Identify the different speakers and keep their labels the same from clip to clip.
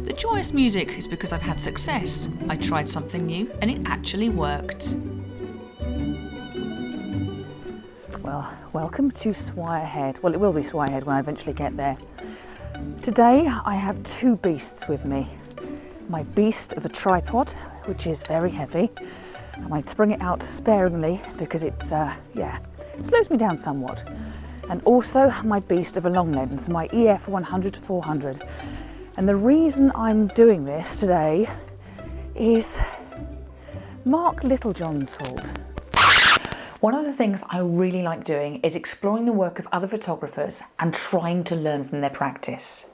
Speaker 1: The joyous music is because I've had success. I tried something new and it actually worked.
Speaker 2: Well, welcome to Swire Head. Well, it will be Swire Head when I eventually get there. Today I have two beasts with me. My beast of a tripod, which is very heavy. I might bring it out sparingly because it slows me down somewhat. And also my beast of a long lens, my EF 100-400. And the reason I'm doing this today is Mark Littlejohn's fault. One of the things I really like doing is exploring the work of other photographers and trying to learn from their practice.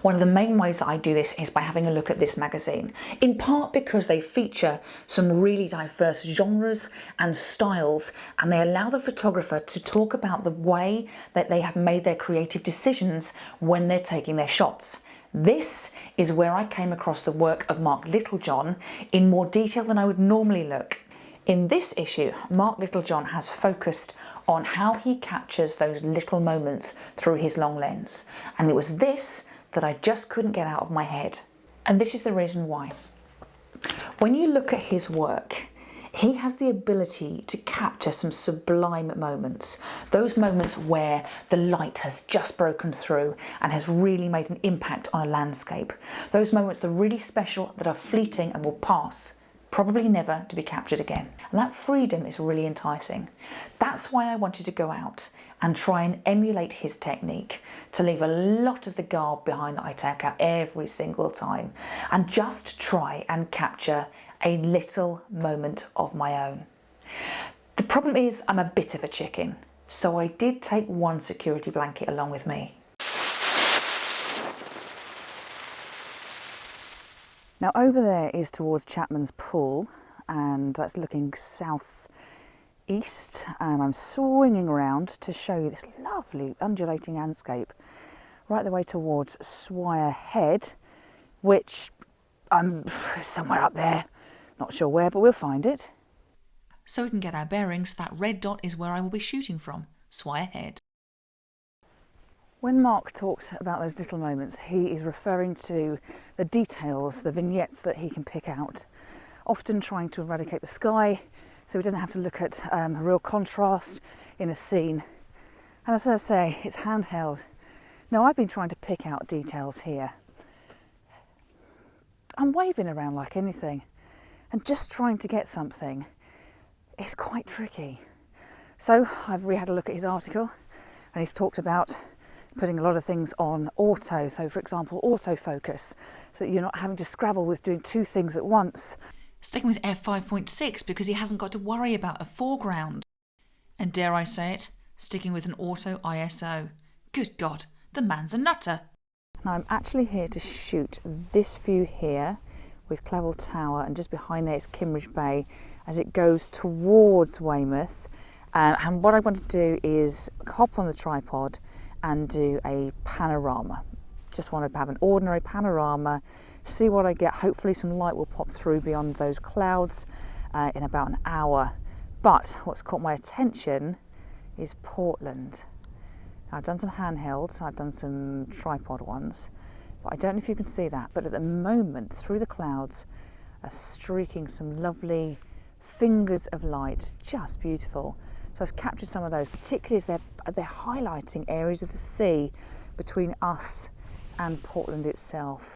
Speaker 2: One of the main ways that I do this is by having a look at this magazine, in part because they feature some really diverse genres and styles, and they allow the photographer to talk about the way that they have made their creative decisions when they're taking their shots. This is where I came across the work of Mark Littlejohn in more detail than I would normally look. In this issue, Mark Littlejohn has focused on how he captures those little moments through his long lens. And it was this that I just couldn't get out of my head. And this is the reason why. When you look at his work, he has the ability to capture some sublime moments. Those moments where the light has just broken through and has really made an impact on a landscape. Those moments that are really special, that are fleeting and will pass, probably never to be captured again. And that freedom is really enticing. That's why I wanted to go out and try and emulate his technique, to leave a lot of the garb behind that I take out every single time, and just try and capture a little moment of my own. The problem is I'm a bit of a chicken, so I did take one security blanket along with me. Now over there is towards Chapman's Pool, and that's looking south east, and I'm swinging around to show you this lovely undulating landscape right the way towards Swire Head, which is somewhere up there, not sure where, but we'll find it.
Speaker 1: So we can get our bearings, that red dot is where I will be shooting from, Swire Head.
Speaker 2: When Mark talked about those little moments, he is referring to the details, the vignettes that he can pick out, often trying to eradicate the sky so he doesn't have to look at a real contrast in a scene. And as I say, it's handheld. Now I've been trying to pick out details here. I'm waving around like anything, and just trying to get something is quite tricky. So I've had a look at his article, and he's talked about putting a lot of things on auto, so for example autofocus, so that you're not having to scrabble with doing two things at once.
Speaker 1: Sticking with f5.6 because he hasn't got to worry about a foreground. And dare I say it, sticking with an auto ISO. Good God, the man's a nutter.
Speaker 2: Now I'm actually here to shoot this view here with Clavel Tower, and just behind there is Kimmeridge Bay as it goes towards Weymouth. And what I want to do is hop on the tripod and do a panorama. Just want to have an ordinary panorama, see what I get. Hopefully some light will pop through beyond those clouds in about an hour. But what's caught my attention is Portland. Now, I've done some handhelds, I've done some tripod ones, but I don't know if you can see that, but at the moment through the clouds are streaking some lovely fingers of light, just beautiful. So I've captured some of those, particularly as they're highlighting areas of the sea between us and Portland itself.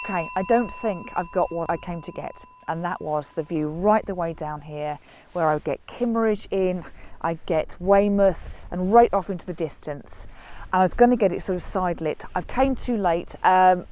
Speaker 2: Okay, I don't think I've got what I came to get, and that was the view right the way down here, where I would get Kimmeridge in, I get Weymouth, and right off into the distance. And I was going to get it sort of side lit. I came too late,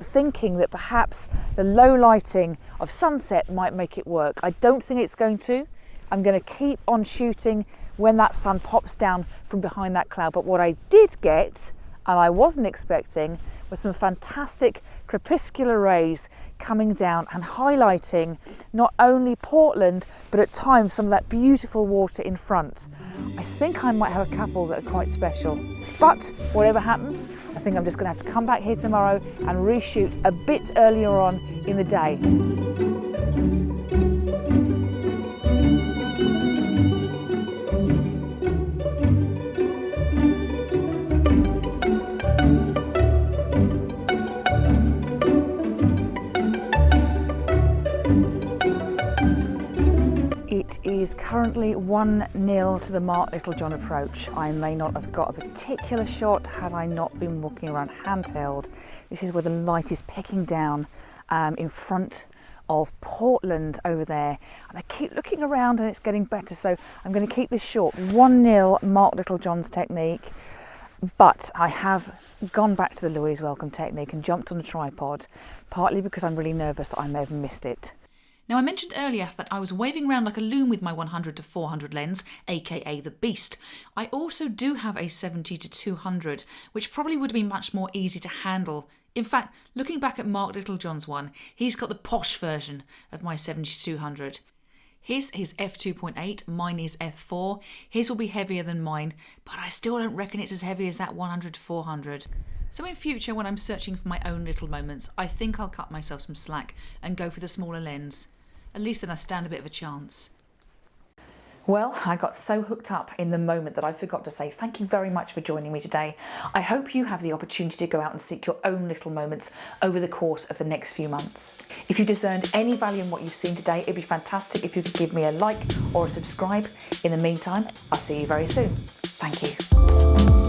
Speaker 2: thinking that perhaps the low lighting of sunset might make it work. I don't think it's going to. I'm going to keep on shooting when that sun pops down from behind that cloud. But what I did get, and I wasn't expecting, was some fantastic crepuscular rays coming down and highlighting not only Portland, but at times some of that beautiful water in front. I think I might have a couple that are quite special. But whatever happens, I think I'm just going to have to come back here tomorrow and reshoot a bit earlier on in the day. It is currently 1-0 to the Mark Littlejohn approach. I may not have got a particular shot had I not been walking around handheld. This is where the light is pecking down in front of Portland over there. And I keep looking around and it's getting better, so I'm going to keep this short. 1-0 Mark Littlejohn's technique, but I have gone back to the Louise Wellcome technique and jumped on a tripod, partly because I'm really nervous that I may have missed it.
Speaker 1: Now, I mentioned earlier that I was waving around like a loom with my 100 to 400 lens, aka the Beast. I also do have a 70 to 200, which probably would have been much more easy to handle. In fact, looking back at Mark Littlejohn's one, he's got the posh version of my 70 to 200. His is f2.8, mine is f4. His will be heavier than mine, but I still don't reckon it's as heavy as that 100 to 400. So in future, when I'm searching for my own little moments, I think I'll cut myself some slack and go for the smaller lens. At least then I stand a bit of a chance.
Speaker 2: Well, I got so hooked up in the moment that I forgot to say thank you very much for joining me today. I hope you have the opportunity to go out and seek your own little moments over the course of the next few months. If you discerned any value in what you've seen today, it'd be fantastic if you could give me a like or a subscribe. In the meantime, I'll see you very soon. Thank you.